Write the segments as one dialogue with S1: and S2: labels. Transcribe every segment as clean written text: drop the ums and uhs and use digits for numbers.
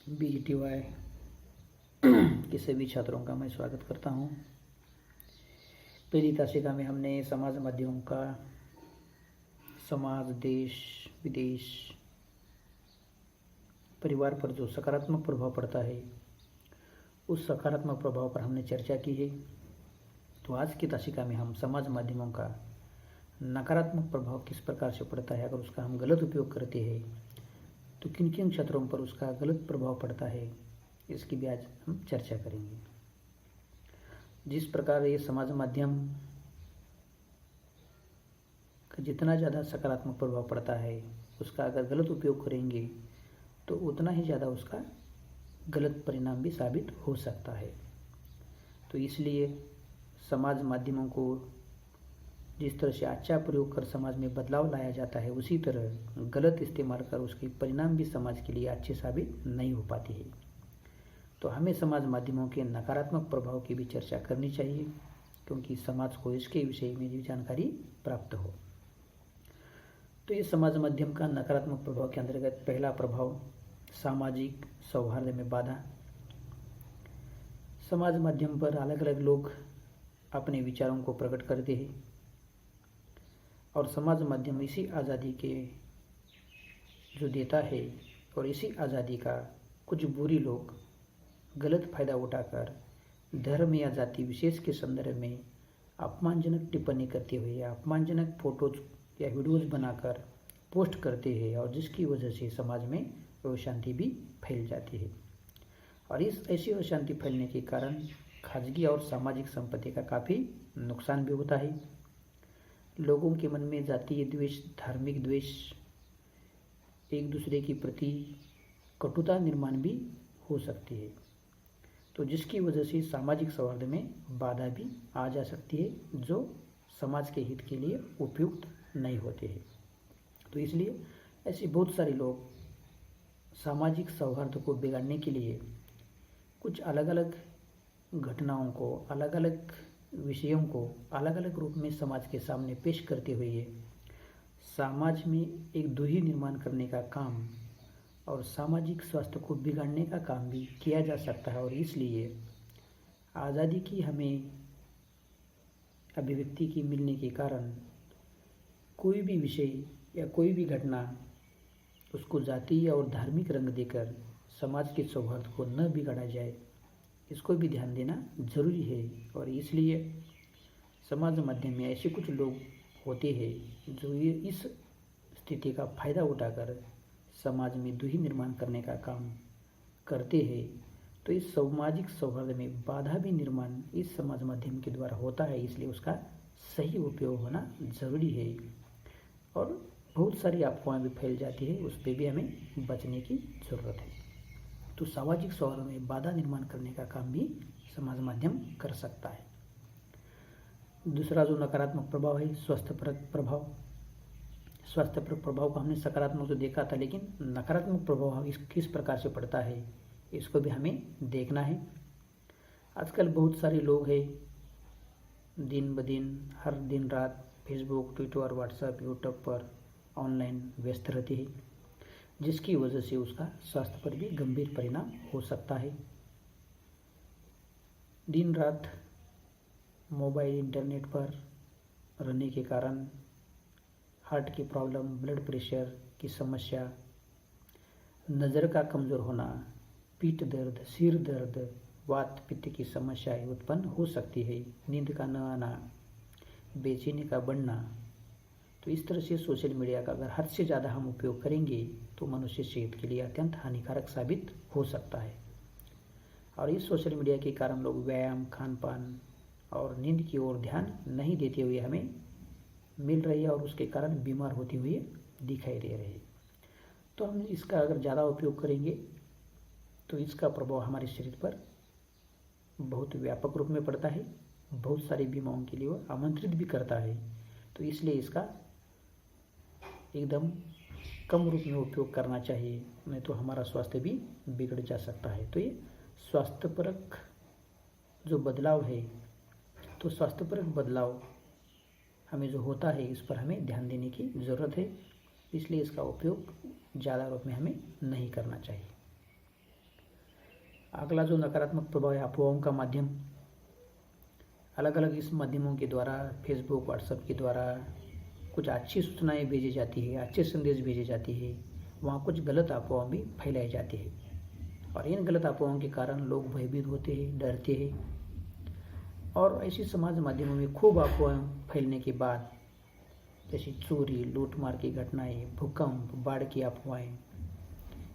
S1: BGTY के सभी छात्रों का मैं स्वागत करता हूँ। पहली तासिका में हमने समाज माध्यमों का समाज, देश, विदेश, परिवार पर जो सकारात्मक प्रभाव पड़ता है उस सकारात्मक प्रभाव पर हमने चर्चा की है। तो आज की तासिका में हम समाज माध्यमों का नकारात्मक प्रभाव किस प्रकार से पड़ता है, अगर उसका हम गलत उपयोग करते हैं तो किन किन क्षेत्रों पर उसका गलत प्रभाव पड़ता है, इसकी भी आज हम चर्चा करेंगे। जिस प्रकार ये समाज माध्यम का जितना ज़्यादा सकारात्मक प्रभाव पड़ता है, उसका अगर गलत उपयोग करेंगे तो उतना ही ज़्यादा उसका गलत परिणाम भी साबित हो सकता है। तो इसलिए समाज माध्यमों को जिस तरह से अच्छा प्रयोग कर समाज में बदलाव लाया जाता है, उसी तरह गलत इस्तेमाल कर उसके परिणाम भी समाज के लिए अच्छे साबित नहीं हो पाते हैं। तो हमें समाज माध्यमों के नकारात्मक प्रभाव की भी चर्चा करनी चाहिए, क्योंकि समाज को इसके विषय में भी जानकारी प्राप्त हो। तो ये समाज माध्यम का नकारात्मक प्रभाव के अंतर्गत पहला प्रभाव सामाजिक सौहार्द में बाधा। समाज माध्यम पर अलग अलग लोग अपने विचारों को प्रकट करते हैं और समाज माध्यम इसी आज़ादी के जो देता है, और इसी आज़ादी का कुछ बुरी लोग गलत फायदा उठाकर धर्म या जाति विशेष के संदर्भ में अपमानजनक टिप्पणी करते हुए या अपमानजनक फोटोज या वीडियोज बनाकर पोस्ट करते हैं, और जिसकी वजह से समाज में अशांति भी फैल जाती है। और इस ऐसी अशांति फैलने के कारण खाजगी और सामाजिक संपत्ति का काफ़ी नुकसान भी होता है। लोगों के मन में जातीय द्वेष, धार्मिक द्वेष, एक दूसरे के प्रति कटुता निर्माण भी हो सकती है, तो जिसकी वजह से सामाजिक सौहार्द में बाधा भी आ जा सकती है, जो समाज के हित के लिए उपयुक्त नहीं होते हैं। तो इसलिए ऐसे बहुत सारे लोग सामाजिक सौहार्द को बिगाड़ने के लिए कुछ अलग अलग घटनाओं को, अलग अलग विषयों को अलग अलग रूप में समाज के सामने पेश करते हुए समाज में एक दूरी निर्माण करने का काम और सामाजिक स्वास्थ्य को बिगाड़ने का काम भी किया जा सकता है। और इसलिए आज़ादी की हमें अभिव्यक्ति की मिलने के कारण कोई भी विषय या कोई भी घटना उसको जातीय और धार्मिक रंग देकर समाज के सौहार्द को न बिगाड़ा जाए, इसको भी ध्यान देना जरूरी है। और इसलिए समाज माध्यम में ऐसे कुछ लोग होते हैं जो ये इस स्थिति का फ़ायदा उठाकर समाज में दूरी निर्माण करने का काम करते हैं। तो इस सामाजिक सौहार्द में बाधा भी निर्माण इस समाज माध्यम के द्वारा होता है, इसलिए उसका सही उपयोग होना ज़रूरी है। और बहुत सारी अफवाहें भी फैल जाती है, उस पर भी हमें बचने की ज़रूरत है। तो सामाजिक सौहार्द में बाधा निर्माण करने का काम भी समाज माध्यम कर सकता है। दूसरा जो नकारात्मक प्रभाव है स्वास्थ्यपरक प्रभाव। स्वास्थ्यपरक प्रभाव को हमने सकारात्मक तो देखा था, लेकिन नकारात्मक प्रभाव किस प्रकार से पड़ता है, इसको भी हमें देखना है। आजकल बहुत सारे लोग हैं दिन ब दिन, हर दिन रात फेसबुक, ट्विटर, व्हाट्सएप, यूट्यूब पर ऑनलाइन व्यस्त रहते हैं, जिसकी वजह से उसका स्वास्थ्य पर भी गंभीर परिणाम हो सकता है। दिन रात मोबाइल, इंटरनेट पर रहने के कारण हार्ट की प्रॉब्लम, ब्लड प्रेशर की समस्या, नज़र का कमज़ोर होना, पीठ दर्द, सिर दर्द, वात पित्त की समस्याएं उत्पन्न हो सकती है, नींद का न आना, बेचैनी का बढ़ना। तो इस तरह से सोशल मीडिया का अगर हद से ज़्यादा हम उपयोग करेंगे तो मनुष्य सेहत के लिए अत्यंत हानिकारक साबित हो सकता है। और इस सोशल मीडिया के कारण लोग व्यायाम, खान पान और नींद की ओर ध्यान नहीं देते हुए हमें मिल रही है, और उसके कारण बीमार होते हुए दिखाई दे रहे हैं। तो हम इसका अगर ज़्यादा उपयोग करेंगे तो इसका प्रभाव हमारे शरीर पर बहुत व्यापक रूप में पड़ता है, बहुत सारी बीमारियों के लिए वो आमंत्रित भी करता है। तो इसलिए इसका एकदम कम रूप में उपयोग करना चाहिए, नहीं तो हमारा स्वास्थ्य भी बिगड़ जा सकता है। तो ये स्वास्थ्यपरक जो बदलाव है, तो स्वास्थ्यपरक बदलाव हमें जो होता है इस पर हमें ध्यान देने की ज़रूरत है, इसलिए इसका उपयोग ज़्यादा रूप में हमें नहीं करना चाहिए। अगला जो नकारात्मक प्रभाव है अफवाहों का माध्यम। अलग अलग इस माध्यमों के द्वारा, फेसबुक, व्हाट्सएप के द्वारा कुछ अच्छी सूचनाएं भेजी जाती है, अच्छे संदेश भेजे जाते हैं, वहाँ कुछ गलत अफवाह भी फैलाई जाती है और इन गलत अफवाहों के कारण लोग भयभीत होते हैं, डरते हैं और ऐसी समाज माध्यमों में खूब अफवाह फैलने के बाद जैसे चोरी, लूटमार की घटनाएं, भूकंप, बाढ़ की अफवाहें,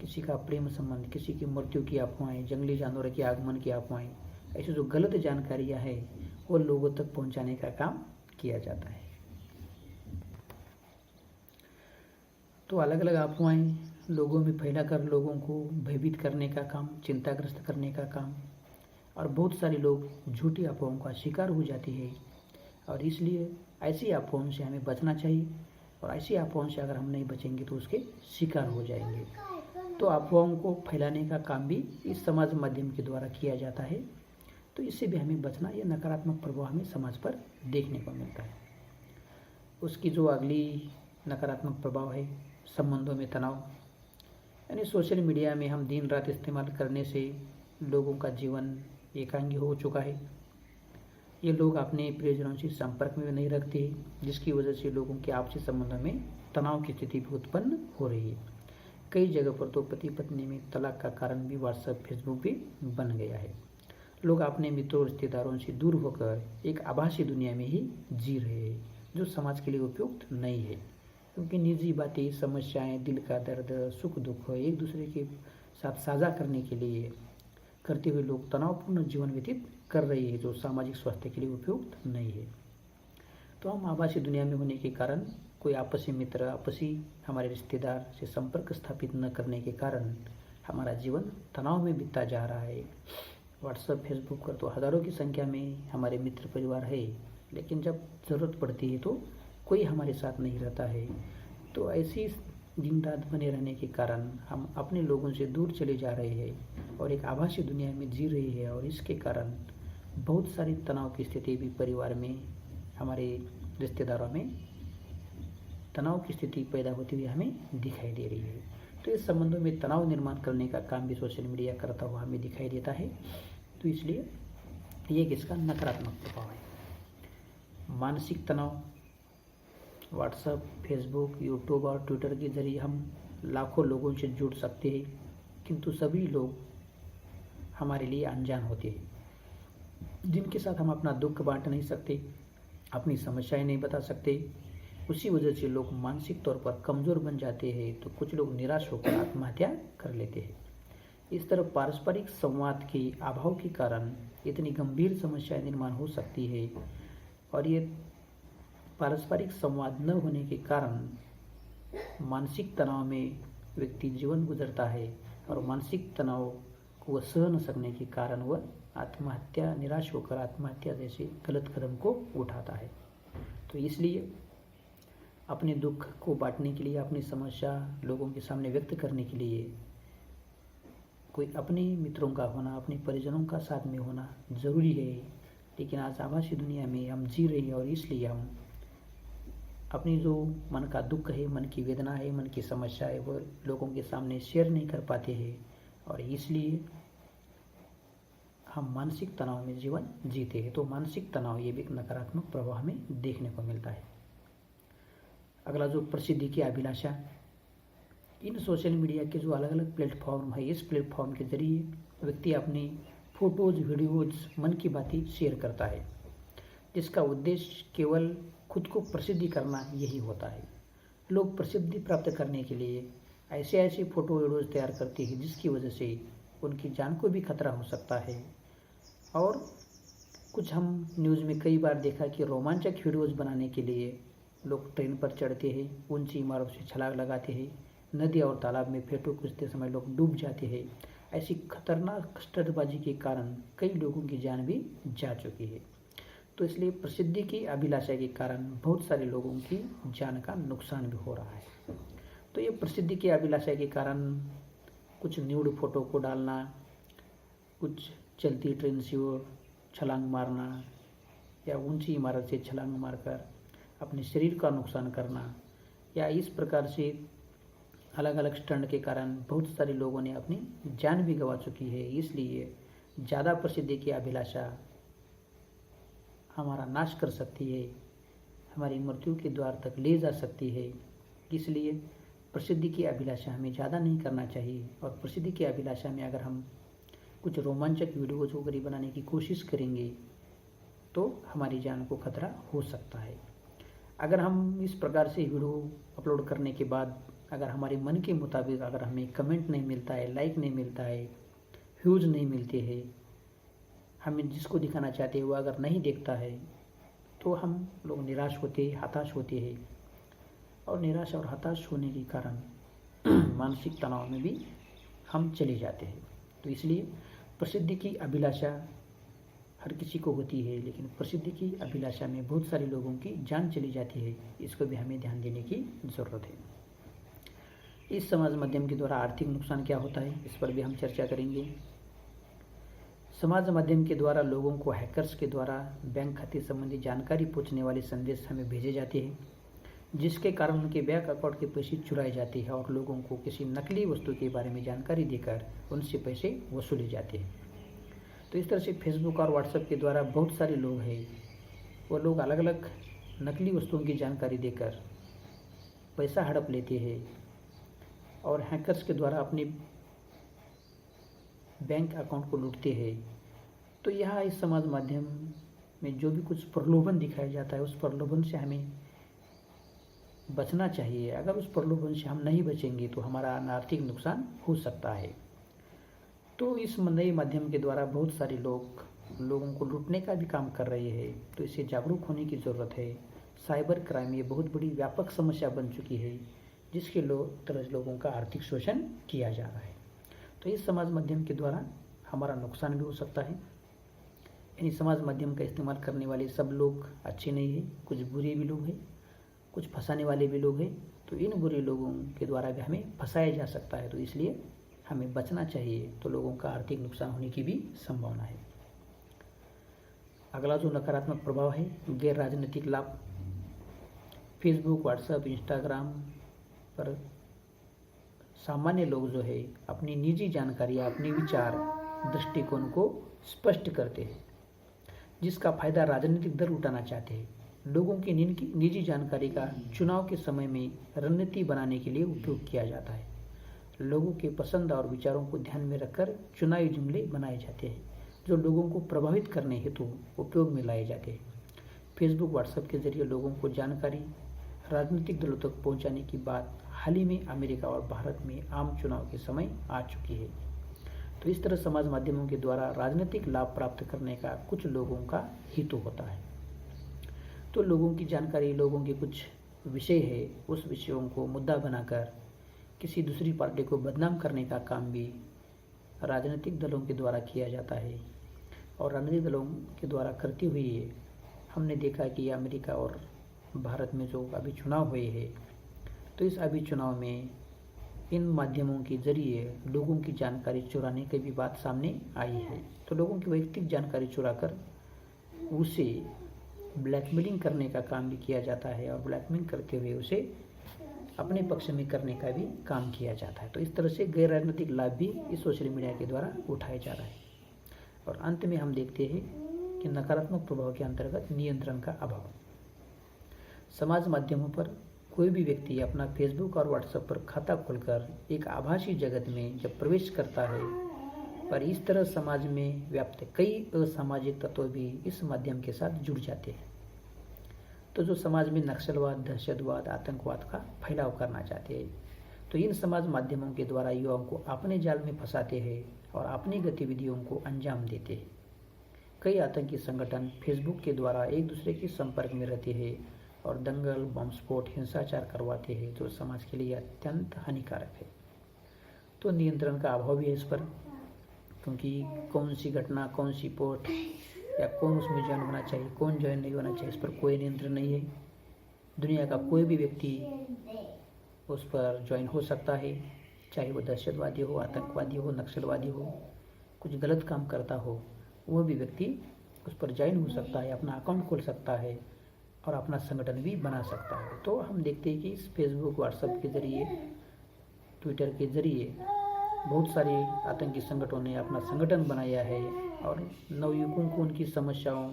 S1: किसी का प्रेम संबंध, किसी की मृत्यु की अफवाहें, जंगली जानवरों के आगमन की अफवाहें, ऐसी जो गलत जानकारियां हैं वो लोगों तक पहुंचाने का काम किया जाता है। तो अलग अलग अफवाहें लोगों में फैलाकर लोगों को भयभीत करने का काम, चिंताग्रस्त करने का काम, और बहुत सारे लोग झूठी अफवाहों का शिकार हो जाते हैं और इसलिए ऐसी अफवाहों से हमें बचना चाहिए और ऐसी अफवाहों से अगर हम नहीं बचेंगे तो उसके शिकार हो जाएंगे। तो अफवाहों को फैलाने का काम भी इस समाज माध्यम के द्वारा किया जाता है, तो इससे भी हमें बचना, यह नकारात्मक प्रभाव हमें समाज पर देखने को मिलता है। उसकी जो अगली नकारात्मक प्रभाव है संबंधों में तनाव, यानी सोशल मीडिया में हम दिन रात इस्तेमाल करने से लोगों का जीवन एकांगी हो चुका है। ये लोग अपने प्रियजनों से संपर्क में नहीं रखते, जिसकी वजह से लोगों के आपसी संबंधों में तनाव की स्थिति भी उत्पन्न हो रही है। कई जगह पर तो पति पत्नी में तलाक का कारण भी व्हाट्सएप, फेसबुक भी बन गया है। लोग अपने मित्रों, रिश्तेदारों से दूर होकर एक आभासी दुनिया में ही जी रहे हैं, जो समाज के लिए उपयुक्त नहीं है, क्योंकि निजी बातें, समस्याएं, दिल का दर्द, सुख दुख एक दूसरे के साथ साझा करने के लिए करते हुए लोग तनावपूर्ण जीवन व्यतीत कर रहे हैं, जो सामाजिक स्वास्थ्य के लिए उपयुक्त नहीं है। तो हम आभासी दुनिया में होने के कारण कोई आपसी मित्र, आपसी हमारे रिश्तेदार से संपर्क स्थापित न करने के कारण हमारा जीवन तनाव में बीतता जा रहा है। व्हाट्सएप, फेसबुक पर तो हज़ारों की संख्या में हमारे मित्र परिवार है, लेकिन जब ज़रूरत पड़ती है तो कोई हमारे साथ नहीं रहता है। तो ऐसी दिन रात बने रहने के कारण हम अपने लोगों से दूर चले जा रहे हैं और एक आभासी दुनिया में जी रहे हैं और इसके कारण बहुत सारी तनाव की स्थिति भी परिवार में, हमारे रिश्तेदारों में तनाव की स्थिति पैदा होती हुई हमें दिखाई दे रही है। तो इस संबंधों में तनाव निर्माण करने का काम भी सोशल मीडिया करता हुआ हमें दिखाई देता है। तो इसलिए ये इसका नकारात्मक प्रभाव है। मानसिक तनाव, व्हाट्सएप, फेसबुक, यूट्यूब और ट्विटर के जरिए हम लाखों लोगों से जुड़ सकते हैं, किंतु सभी लोग हमारे लिए अनजान होते हैं, जिनके साथ हम अपना दुख बांट नहीं सकते, अपनी समस्याएं नहीं बता सकते। उसी वजह से लोग मानसिक तौर पर कमज़ोर बन जाते हैं, तो कुछ लोग निराश होकर आत्महत्या कर लेते हैं। इस तरह पारस्परिक संवाद के अभाव के कारण इतनी गंभीर समस्याएं निर्माण हो सकती है और ये पारस्परिक संवाद न होने के कारण मानसिक तनाव में व्यक्ति जीवन गुजरता है और मानसिक तनाव को वह सह न सकने के कारण वह आत्महत्या, निराश होकर आत्महत्या जैसे गलत कदम को उठाता है। तो इसलिए अपने दुख को बांटने के लिए, अपनी समस्या लोगों के सामने व्यक्त करने के लिए कोई अपने मित्रों का होना, अपने परिजनों का साथ में होना ज़रूरी है। लेकिन आज आभासी दुनिया में हम जी रहे हैं और इसलिए हम अपनी जो मन का दुख है, मन की वेदना है, मन की समस्या है, वो लोगों के सामने शेयर नहीं कर पाते हैं और इसलिए हम मानसिक तनाव में जीवन जीते हैं। तो मानसिक तनाव ये भी एक नकारात्मक प्रभाव हमें देखने को मिलता है। अगला जो प्रसिद्धि की अभिलाषा, इन सोशल मीडिया के जो अलग अलग प्लेटफॉर्म है, इस प्लेटफॉर्म के जरिए व्यक्ति अपनी फोटोज, वीडियोज, मन की बातें शेयर करता है, जिसका उद्देश्य केवल खुद को प्रसिद्धि करना यही होता है। लोग प्रसिद्धि प्राप्त करने के लिए ऐसे ऐसे फोटो वीडियोज तैयार करते हैं जिसकी वजह से उनकी जान को भी खतरा हो सकता है। और कुछ हम न्यूज़ में कई बार देखा कि रोमांचक वीडियोज बनाने के लिए लोग ट्रेन पर चढ़ते हैं, ऊंची इमारतों से छलांग लगाते हैं, नदी और तालाब में फेंटो खींचते समय लोग डूब जाते हैं। ऐसी खतरनाक स्टंटबाजी के कारण कई लोगों की जान भी जा चुकी है। तो इसलिए प्रसिद्धि की अभिलाषा के कारण बहुत सारे लोगों की जान का नुकसान भी हो रहा है। तो ये प्रसिद्धि की अभिलाषा के कारण कुछ न्यूड फोटो को डालना, कुछ चलती ट्रेन से वो छलांग मारना या ऊंची इमारत से छलांग मारकर अपने शरीर का नुकसान करना या इस प्रकार से अलग अलग स्टंट के कारण बहुत सारे लोगों ने अपनी जान भी गंवा चुकी है। इसलिए ज़्यादा प्रसिद्धि की अभिलाषा हमारा नाश कर सकती है, हमारी मृत्यु के द्वार तक ले जा सकती है। इसलिए प्रसिद्धि की अभिलाषा हमें ज़्यादा नहीं करना चाहिए। और प्रसिद्धि की अभिलाषा में अगर हम कुछ रोमांचक वीडियोज़ वगैरह बनाने की कोशिश करेंगे तो हमारी जान को खतरा हो सकता है। अगर हम इस प्रकार से वीडियो अपलोड करने के बाद अगर हमारे मन के मुताबिक अगर हमें कमेंट नहीं मिलता है, लाइक नहीं मिलता है, व्यूज़ नहीं मिलते हैं, हमें जिसको दिखाना चाहते हैं वो अगर नहीं देखता है, तो हम लोग निराश होते हैं, हताश होते हैं। और निराश और हताश होने के कारण मानसिक तनाव में भी हम चले जाते हैं। तो इसलिए प्रसिद्धि की अभिलाषा हर किसी को होती है, लेकिन प्रसिद्धि की अभिलाषा में बहुत सारे लोगों की जान चली जाती है। इसको भी हमें ध्यान देने की ज़रूरत है। इस समाज माध्यम के द्वारा आर्थिक नुकसान क्या होता है, इस पर भी हम चर्चा करेंगे। समाज माध्यम के द्वारा लोगों को हैकर्स के द्वारा बैंक खाते संबंधी जानकारी पूछने वाले संदेश हमें भेजे जाते हैं, जिसके कारण उनके बैंक अकाउंट के पैसे चुराए जाते हैं और लोगों को किसी नकली वस्तु के बारे में जानकारी देकर उनसे पैसे वसूले जाते हैं। तो इस तरह से फेसबुक और व्हाट्सएप के द्वारा बहुत सारे लोग हैं, वो लोग अलग अलग नकली वस्तुओं की जानकारी देकर पैसा हड़प लेते हैं और हैकर्स के द्वारा अपने बैंक अकाउंट को लूटते हैं। तो यहाँ इस समाज माध्यम में जो भी कुछ प्रलोभन दिखाया जाता है, उस प्रलोभन से हमें बचना चाहिए। अगर उस प्रलोभन से हम नहीं बचेंगे तो हमारा आर्थिक नुकसान हो सकता है। तो इस नए माध्यम के द्वारा बहुत सारे लोग लोगों को लूटने का भी काम कर रहे हैं। तो इससे जागरूक होने की ज़रूरत है। साइबर क्राइम ये बहुत बड़ी व्यापक समस्या बन चुकी है, जिसके तरह लोगों का आर्थिक शोषण किया जा रहा है। तो इस समाज माध्यम के द्वारा हमारा नुकसान भी हो सकता है। यानी समाज माध्यम का इस्तेमाल करने वाले सब लोग अच्छे नहीं हैं, कुछ बुरे भी लोग हैं, कुछ फंसाने वाले भी लोग हैं। तो इन बुरे लोगों के द्वारा भी हमें फंसाया जा सकता है। तो इसलिए हमें बचना चाहिए। तो लोगों का आर्थिक नुकसान होने की भी संभावना है। अगला जो नकारात्मक प्रभाव है, गैर राजनीतिक लाभ। फेसबुक, व्हाट्सएप, इंस्टाग्राम पर सामान्य लोग जो है अपनी निजी जानकारी या अपने विचार दृष्टिकोण को स्पष्ट करते हैं, जिसका फायदा राजनीतिक दल उठाना चाहते हैं। लोगों की निजी जानकारी का चुनाव के समय में रणनीति बनाने के लिए उपयोग किया जाता है। लोगों के पसंद और विचारों को ध्यान में रखकर चुनावी जुमले बनाए जाते हैं, जो लोगों को प्रभावित करने हेतु उपयोग में लाए जाते हैं। फेसबुक, व्हाट्सएप के जरिए लोगों को जानकारी राजनीतिक दलों तक पहुंचाने की बात हाल ही में अमेरिका और भारत में आम चुनाव के समय आ चुकी है। तो इस तरह समाज माध्यमों के द्वारा राजनीतिक लाभ प्राप्त करने का कुछ लोगों का हेतु होता है। तो लोगों की जानकारी, लोगों के कुछ विषय है, उस विषयों को मुद्दा बनाकर किसी दूसरी पार्टी को बदनाम करने का काम भी राजनीतिक दलों के द्वारा किया जाता है। और राजनीतिक दलों के द्वारा करते हुए हमने देखा कि अमेरिका और भारत में जो अभी चुनाव हुए हैं, तो इस अभी चुनाव में इन माध्यमों के जरिए लोगों की जानकारी चुराने की भी बात सामने आई है। तो लोगों की वैयक्तिक जानकारी चुराकर उसे ब्लैकमेलिंग करने का काम भी किया जाता है और ब्लैकमेलिंग करते हुए उसे अपने पक्ष में करने का भी काम किया जाता है। तो इस तरह से गैर राजनीतिक लाभ भी इस सोशल मीडिया के द्वारा उठाया जा रहा है। और अंत में हम देखते हैं कि नकारात्मक प्रभाव के अंतर्गत नियंत्रण का अभाव। समाज माध्यमों पर कोई भी व्यक्ति अपना फेसबुक और व्हाट्सएप पर खाता खोलकर एक आभासी जगत में जब प्रवेश करता है, पर इस तरह समाज में व्याप्त कई असामाजिक तत्व भी इस माध्यम के साथ जुड़ जाते हैं। तो जो समाज में नक्सलवाद, दहशतवाद, आतंकवाद का फैलाव करना चाहते हैं, तो इन समाज माध्यमों के द्वारा युवाओं को अपने जाल में फंसाते हैं और अपनी गतिविधियों को अंजाम देते हैं। कई आतंकी संगठन फेसबुक के द्वारा एक दूसरे के संपर्क में रहते हैं और दंगल, बम स्फोट, हिंसाचार करवाते हैं, जो समाज के लिए अत्यंत हानिकारक है। तो नियंत्रण का अभाव भी है इस पर, क्योंकि कौन सी घटना, कौन सी पोस्ट या कौन उसमें ज्वाइन होना चाहिए, कौन ज्वाइन नहीं होना चाहिए, इस पर कोई नियंत्रण नहीं है। दुनिया का कोई भी व्यक्ति उस पर ज्वाइन हो सकता है, चाहे वो दहशतवादी हो, आतंकवादी हो, नक्सलवादी हो, कुछ गलत काम करता हो, वह भी व्यक्ति उस पर ज्वाइन हो सकता है, अपना अकाउंट खोल सकता है और अपना संगठन भी बना सकता है। तो हम देखते हैं कि इस फेसबुक, व्हाट्सएप के जरिए ट्विटर के जरिए बहुत सारे आतंकी संगठनों ने अपना संगठन बनाया है और नवयुवकों को उनकी समस्याओं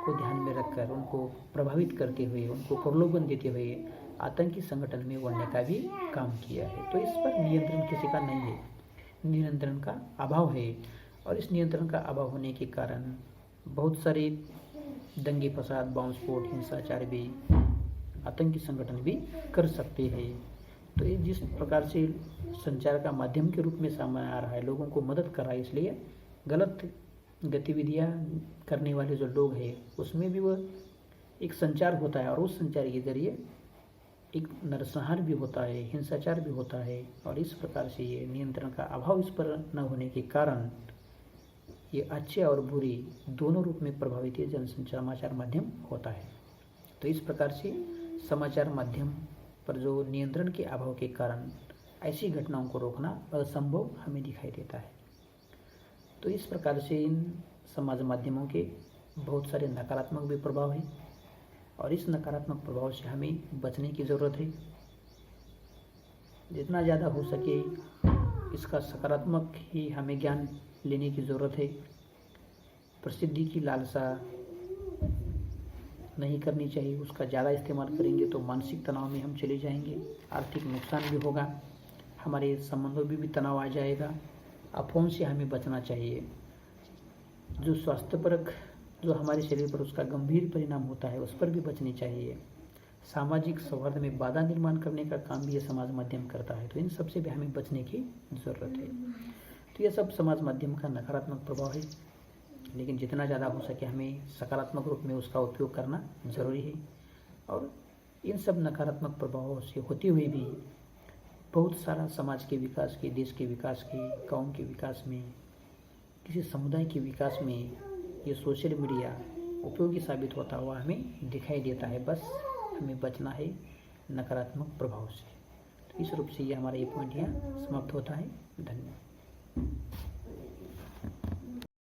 S1: को ध्यान में रखकर उनको प्रभावित करते हुए, उनको प्रलोभन देते हुए आतंकी संगठन में बनने का भी काम किया है। तो इस पर नियंत्रण किसी का नहीं है, नियंत्रण का अभाव है। और इस नियंत्रण का अभाव होने के कारण बहुत सारे दंगे फसाद, बम स्फोट, हिंसाचार भी आतंकी संगठन भी कर सकते हैं। तो ये जिस प्रकार से संचार का माध्यम के रूप में सामने आ रहा है, लोगों को मदद कर रहा है, इसलिए गलत गतिविधियां करने वाले जो लोग हैं उसमें भी वह एक संचार होता है और उस संचार के जरिए एक नरसंहार भी होता है, हिंसाचार भी होता है। और इस प्रकार से ये नियंत्रण का अभाव इस पर न होने के कारण ये अच्छे और बुरे दोनों रूप में प्रभावित ये समाचार माध्यम होता है। तो इस प्रकार से समाचार माध्यम पर जो नियंत्रण के अभाव के कारण ऐसी घटनाओं को रोकना असंभव हमें दिखाई देता है। तो इस प्रकार से इन समाज माध्यमों के बहुत सारे नकारात्मक भी प्रभाव हैं और इस नकारात्मक प्रभाव से हमें बचने की ज़रूरत है। जितना ज़्यादा हो सके इसका सकारात्मक ही हमें ज्ञान लेने की ज़रूरत है। प्रसिद्धि की लालसा नहीं करनी चाहिए, उसका ज़्यादा इस्तेमाल करेंगे तो मानसिक तनाव में हम चले जाएंगे, आर्थिक नुकसान भी होगा, हमारे संबंधों में भी तनाव आ जाएगा। अफवाहों से हमें बचना चाहिए। जो स्वास्थ्यपरक जो हमारे शरीर पर उसका गंभीर परिणाम होता है उस पर भी बचनी चाहिए। सामाजिक सौहार्द में बाधा निर्माण करने का काम भी ये समाज माध्यम करता है। तो इन सब से भी हमें बचने की ज़रूरत है। तो ये सब समाज माध्यम का नकारात्मक प्रभाव है, लेकिन जितना ज़्यादा हो सके हमें सकारात्मक रूप में उसका उपयोग करना ज़रूरी है। और इन सब नकारात्मक प्रभावों से होते हुए भी बहुत सारा समाज के विकास के, देश के विकास के, गाँव के विकास में, किसी समुदाय के विकास में ये सोशल मीडिया उपयोगी साबित होता हुआ हमें दिखाई देता है। बस हमें बचना है नकारात्मक प्रभाव से। तो इस रूप से ये हमारा ये पॉइंट यहाँ समाप्त होता है। धन्यवाद।